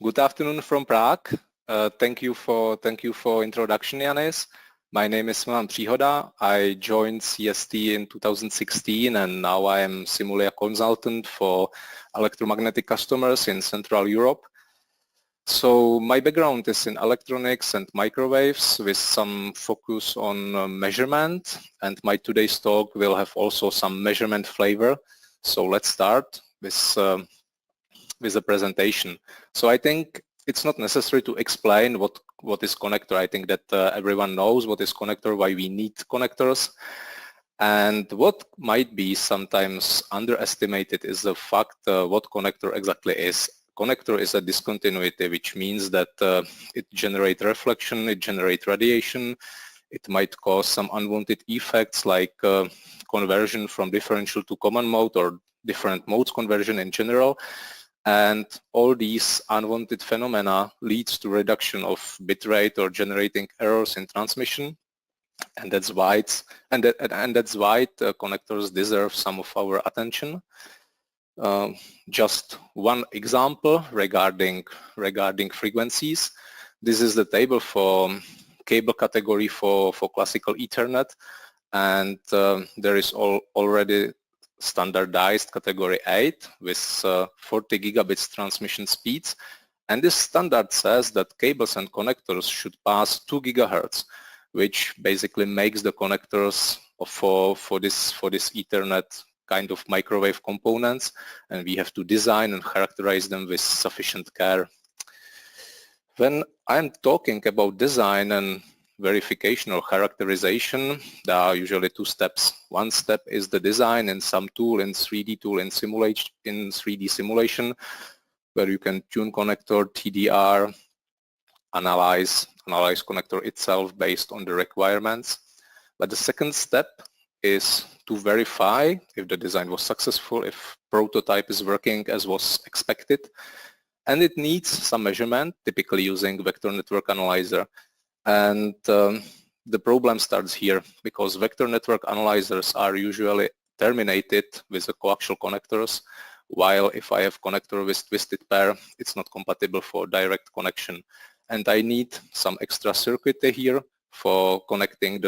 Good afternoon from Prague. Thank you for introduction, Yanis. My name is Milan Příhoda. I joined CST in 2016 and now I am Simulia consultant for electromagnetic customers in Central Europe. So my background is in electronics and microwaves with some focus on measurement, and my today's talk will have also some measurement flavor. So let's start with a presentation. So I think it's not necessary to explain what is connector. I think that everyone knows what is connector, why we need connectors. And what might be sometimes underestimated is the fact what connector exactly is. Connector is a discontinuity, which means that it generates reflection, it generates radiation, it might cause some unwanted effects like conversion from differential to common mode or different modes conversion in general. And all these unwanted phenomena leads to reduction of bitrate or generating errors in transmission, and that's why connectors deserve some of our attention. Just one example regarding frequencies. This is the table for cable category for classical Ethernet, and there is already standardized category 8 with 40 gigabits transmission speeds, and this standard says that cables and connectors should pass 2 gigahertz, which basically makes the connectors for this Ethernet kind of microwave components, and we have to design and characterize them with sufficient care. When I'm talking about design and verification or characterization, there are usually two steps. One step is the design in some tool, in 3D tool, in 3D simulation, where you can tune connector, TDR, analyze connector itself based on the requirements. But the second step is to verify if the design was successful, if prototype is working as was expected, and it needs some measurement, typically using vector network analyzer. And the problem starts here because vector network analyzers are usually terminated with the coaxial connectors, while if I have connector with twisted pair, it's not compatible for direct connection. And I need some extra circuitry here for connecting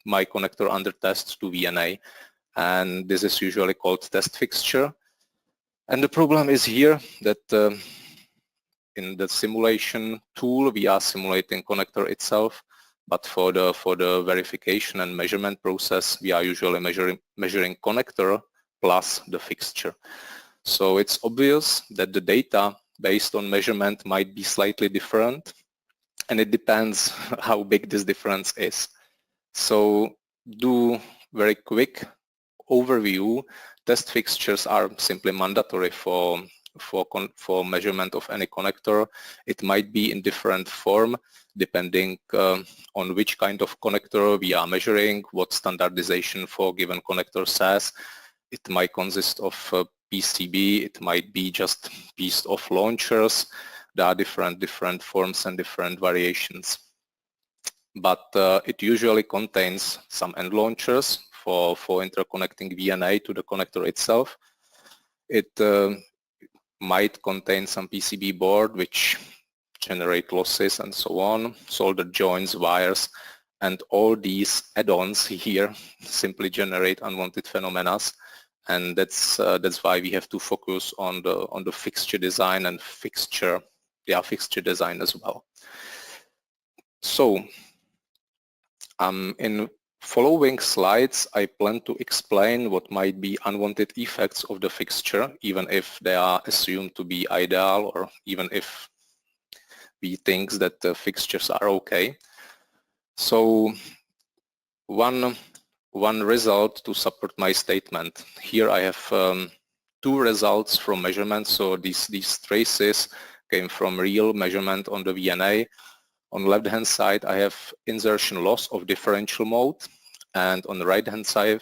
my connector under test to VNA. And this is usually called test fixture. And the problem is here that in the simulation tool, we are simulating connector itself, but for the verification and measurement process, we are usually measuring connector plus the fixture. So it's obvious that the data based on measurement might be slightly different, and it depends how big this difference is. So do very quick overview. Test fixtures are simply mandatory for measurement of any connector. It might be in different form depending on which kind of connector we are measuring, what standardization for given connector says. It might consist of PCB, it might be just piece of launchers. There are different forms and different variations. But it usually contains some end launchers for interconnecting VNA to the connector itself. It might contain some PCB board which generate losses and so on, solder joints, wires, and all these add-ons here simply generate unwanted phenomena, and that's why we have to focus on the fixture design and fixture design as well. So in following slides, I plan to explain what might be unwanted effects of the fixture, even if they are assumed to be ideal or even if we think that the fixtures are okay. So one result to support my statement. Here I have two results from measurements. So these traces came from real measurement on the VNA. On the left-hand side, I have insertion loss of differential mode, and on the right-hand side,